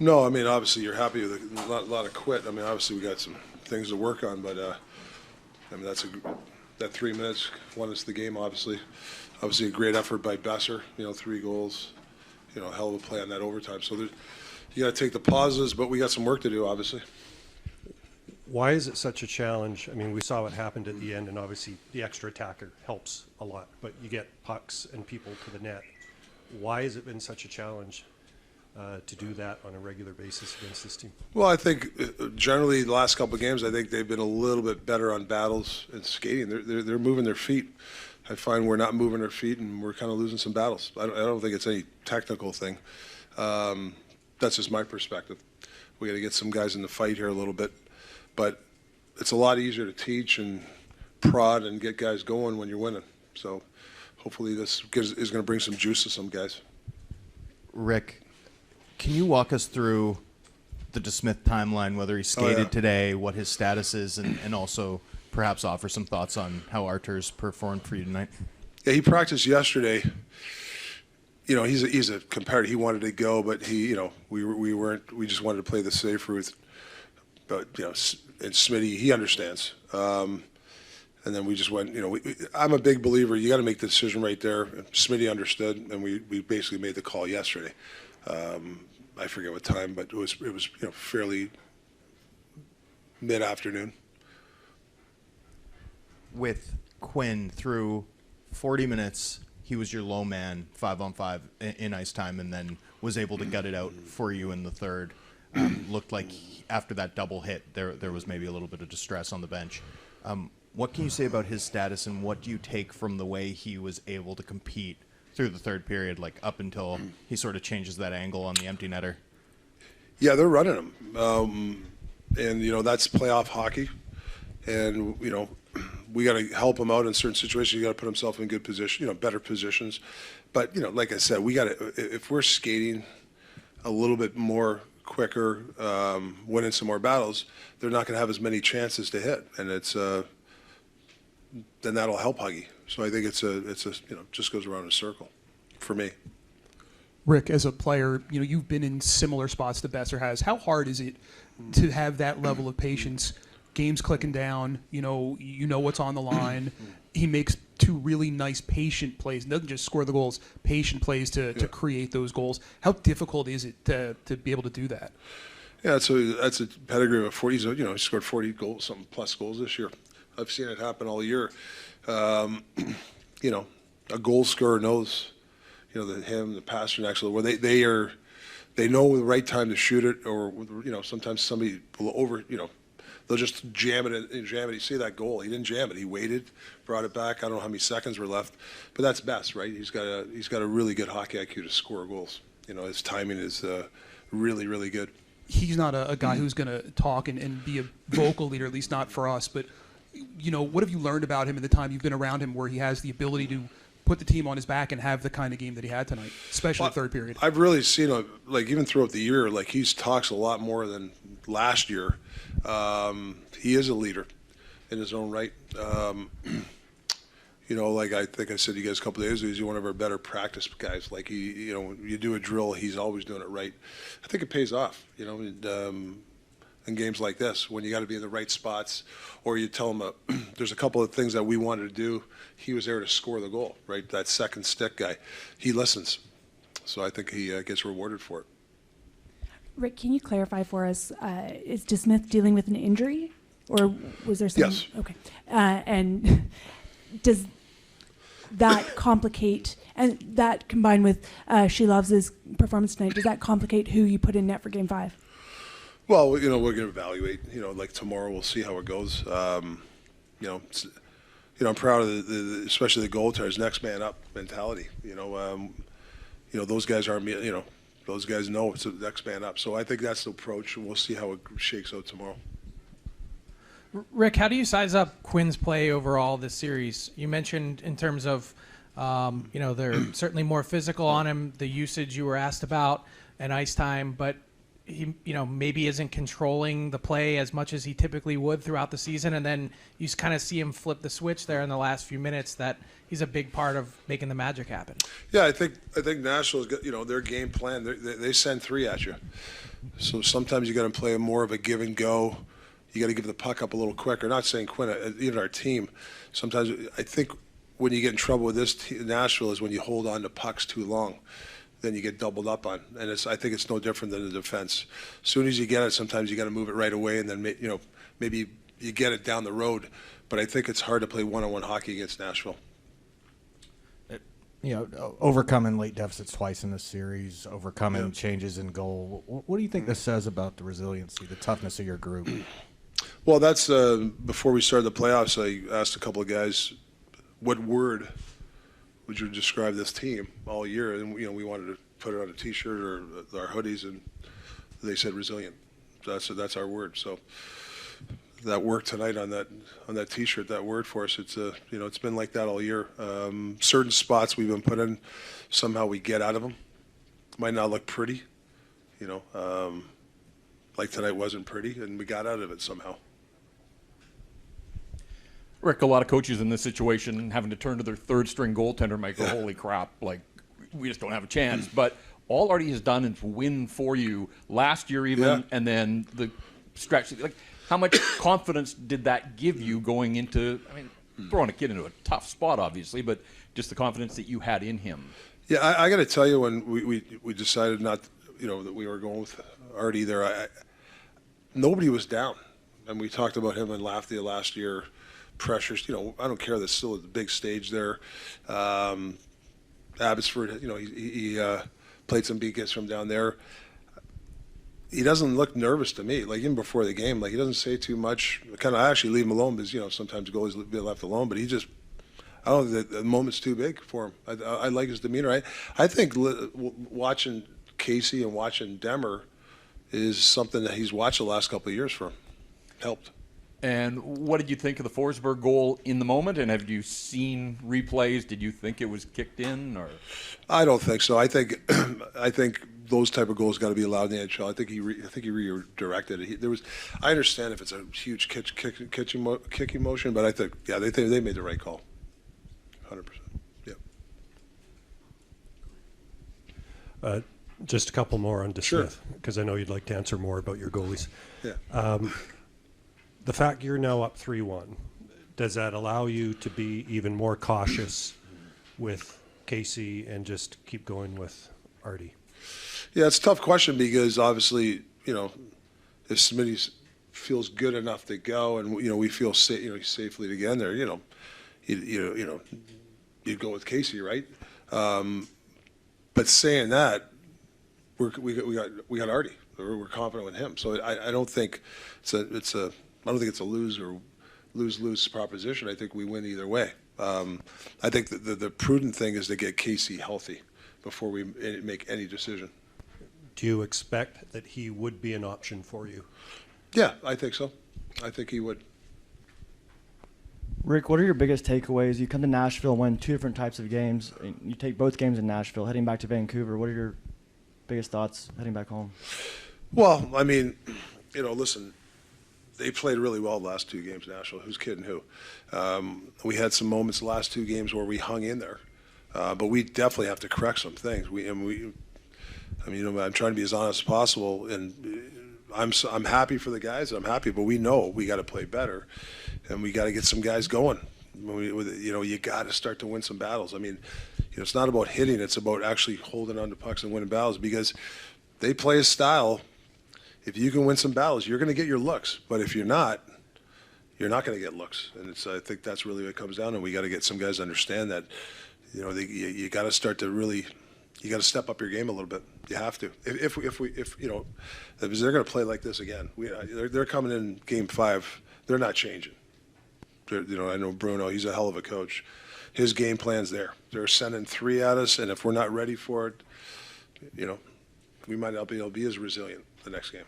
No, I mean, obviously you're happy with a lot of quit. I mean, obviously we got some things to work on, but I mean, that 3 minutes won us the game, obviously. Obviously a great effort by Besser, 3 goals, a hell of a play on that overtime. So you got to take the pauses, but we got some work to do, obviously. Why is it such a challenge? I mean, we saw what happened at the end, and obviously the extra attacker helps a lot, but you get pucks and people to the net. Why has it been such a challenge to do that on a regular basis against this team? Well, I think generally the last couple of games, I think they've been a little bit better on battles and skating. They're moving their feet. I find we're not moving our feet, and we're kind of losing some battles. I don't think it's any technical thing. That's just my perspective. We got to get some guys in the fight here a little bit. But it's a lot easier to teach and prod and get guys going when you're winning. So hopefully this is going to bring some juice to some guys. Rick, can you walk us through the DeSmith timeline, whether he skated today, what his status is, and also perhaps offer some thoughts on how Arturs performed for you tonight? Yeah, he practiced yesterday. He's a competitor. He wanted to go, but we weren't. We just wanted to play the safe route. But and Smitty, he understands. And then we just went. I'm a big believer. You got to make the decision right there. Smitty understood, and we basically made the call yesterday. I forget what time, but it was fairly mid-afternoon. With Quinn through 40 minutes, he was your low man 5-on-5 in ice time, and then was able to gut it out for you in the third. Looked like after that double hit, there was maybe a little bit of distress on the bench. What can you say about his status, and what do you take from the way he was able to compete through the third period, like up until he sort of changes that angle on the empty netter? Yeah, they're running him, and that's playoff hockey, and we got to help him out in certain situations. You got to put himself in good position, better positions. But like I said, we got to, if we're skating a little bit more quicker, winning some more battles, they're not going to have as many chances to hit, and then that'll help Huggy. So I think it's just goes around in a circle for me. Rick, as a player, you've been in similar spots that Besser has. How hard is it to have that level of patience? Game's clicking down, you know what's on the line. He makes 2 really nice patient plays. He doesn't just score the goals, patient plays to create those goals. How difficult is it to be able to do that? Yeah, so that's a pedigree of 40. He scored 40 goals, something plus goals this year. I've seen it happen all year. A goal scorer knows, the Pasternak's, where they know the right time to shoot it, or sometimes somebody will they'll just jam it. You see that goal? He didn't jam it. He waited, brought it back. I don't know how many seconds were left, but that's best, right? He's got a really good hockey IQ to score goals. His timing is really, really good. He's not a guy who's going to talk and be a vocal leader, at least not for us. But what have you learned about him in the time you've been around him, where he has the ability to put the team on his back and have the kind of game that he had tonight, especially third period? I've really seen him, even throughout the year, he talks a lot more than last year. He is a leader in his own right. I think I said to you guys a couple of days ago, he's one of our better practice guys. You do a drill, he's always doing it right. I think it pays off, in games like this, when you got to be in the right spots, or you tell him there's a couple of things that we wanted to do. He was there to score the goal, right? That second stick guy. He listens. So I think he gets rewarded for it. Rick, can you clarify for us, is DeSmith dealing with an injury, or was there some? Yes. Okay. And does that complicate, and that combined with Silovs' performance tonight, does that complicate who you put in net for Game 5? Well, we're going to evaluate. Tomorrow we'll see how it goes. I'm proud of especially the goaltenders, next man up mentality. Those guys aren't. Those guys know it's the next man up. So I think that's the approach, and we'll see how it shakes out tomorrow. Rick, how do you size up Quinn's play overall this series? You mentioned in terms of, they're certainly more physical on him, the usage you were asked about, and ice time, but he, maybe isn't controlling the play as much as he typically would throughout the season, and then you kind of see him flip the switch there in the last few minutes, that he's a big part of making the magic happen. Yeah, I think Nashville's got, their game plan. They send 3 at you. So sometimes you got to play more of a give and go. You got to give the puck up a little quicker. Not saying Quinn, even our team. Sometimes I think when you get in trouble with this Nashville is when you hold on to pucks too long. Then you get doubled up on, and I think it's no different than the defense. As soon as you get it, sometimes you got to move it right away, and then maybe you get it down the road. But I think it's hard to play one-on-one hockey against Nashville. Overcoming late deficits twice in this series, overcoming changes in goal. What do you think this says about the resiliency, the toughness of your group? Well, that's before we started the playoffs. I asked a couple of guys, what word would you describe this team all year? And we wanted to put it on a T-shirt or our hoodies, and they said resilient. That's our word. So that worked tonight on that T-shirt. That word for us. It's it's been like that all year. Certain spots we've been put in, somehow we get out of them. Might not look pretty, like tonight wasn't pretty, and we got out of it somehow. Rick, a lot of coaches in this situation having to turn to their third string goaltender might go, holy crap, like we just don't have a chance. But all Artie has done is win for you last year even, and then the stretch. Like, how much confidence did that give you going into, throwing a kid into a tough spot, obviously, but just the confidence that you had in him? Yeah, I got to tell you, when we decided not, that we were going with Artie there, nobody was down. And we talked about him in Lafayette last year. Pressures, I don't care. There's still a big stage there. Abbotsford, he played some beacons from down there. He doesn't look nervous to me. Like even before the game, like he doesn't say too much. I actually leave him alone because sometimes goalies be left alone. But I don't think the moment's too big for him. I like his demeanor. I think watching Casey and watching Demmer is something that he's watched the last couple of years for him. Helped. And what did you think of the Forsberg goal in the moment? And have you seen replays? Did you think it was kicked in, or? I don't think so. I think those type of goals got to be allowed in the NHL. I think he redirected it. I understand if it's a huge kicking motion, but I think they made the right call. 100%. Yeah. Just a couple more on DeSmith, Sure. because I know you'd like to answer more about your goalies. Yeah. The fact you're now up 3-1, does that allow you to be even more cautious with Casey and just keep going with Artie? Yeah, it's a tough question because obviously, if Smitty feels good enough to go and we feel safely to get in there, you'd go with Casey, right? But saying that, we got Artie. We're confident with him, so I don't think it's a lose proposition. I think we win either way. I think the prudent thing is to get Casey healthy before we make any decision. Do you expect that he would be an option for you? Yeah, I think so. I think he would. Rick, what are your biggest takeaways? You come to Nashville, win two different types of games. You take both games in Nashville. Heading back to Vancouver, what are your biggest thoughts heading back home? Well, listen, they played really well the last two games, Nashville. Who's kidding who? We had some moments the last two games where we hung in there, but we definitely have to correct some things. I'm trying to be as honest as possible, and I'm happy for the guys. I'm happy, but we know we got to play better, and we got to get some guys going. You got to start to win some battles. It's not about hitting; it's about actually holding on to pucks and winning battles because they play a style. If you can win some battles, you're going to get your looks. But if you're not going to get looks. And I think that's really what it comes down to. We got to get some guys to understand that, you got to start to really, you got to step up your game a little bit. You have to. If they're going to play like this again, they're coming in Game 5. They're not changing. I know Bruno. He's a hell of a coach. His game plan's there. They're sending 3 at us, and if we're not ready for it, we might not be able to be as resilient the next game.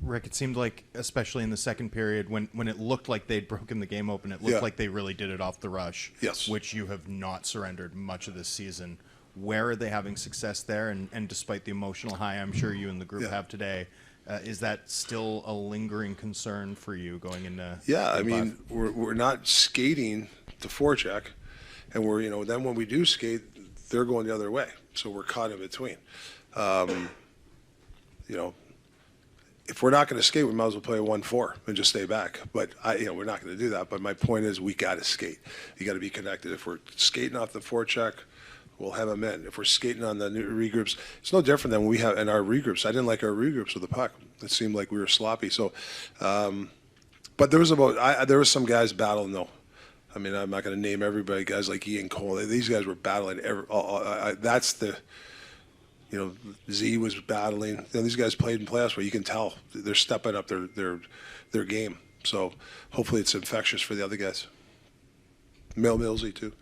Rick, it seemed like, especially in the second period, when it looked like they'd broken the game open, it looked like they really did it off the rush. Yes. Which you have not surrendered much of this season. Where are they having success there? And despite the emotional high I'm sure you and the group have today, is that still a lingering concern for you going into? Yeah, Game 5? we're not skating to forecheck, and then when we do skate, they're going the other way, so we're caught in between. you know, if we're not going to skate, we might as well play a 1-4 and just stay back. But we're not going to do that. But my point is, we got to skate. You got to be connected. If we're skating off the forecheck, we'll have them in. If we're skating on the new regroups, it's no different than we have in our regroups. I didn't like our regroups with the puck. It seemed like we were sloppy. So, but there was some guys battling though. I mean, I'm not going to name everybody. Guys like Ian Cole, these guys were battling. That's the. You know, Z was battling. You know, these guys played in playoffs where you can tell they're stepping up their game. So hopefully it's infectious for the other guys. Millsy too.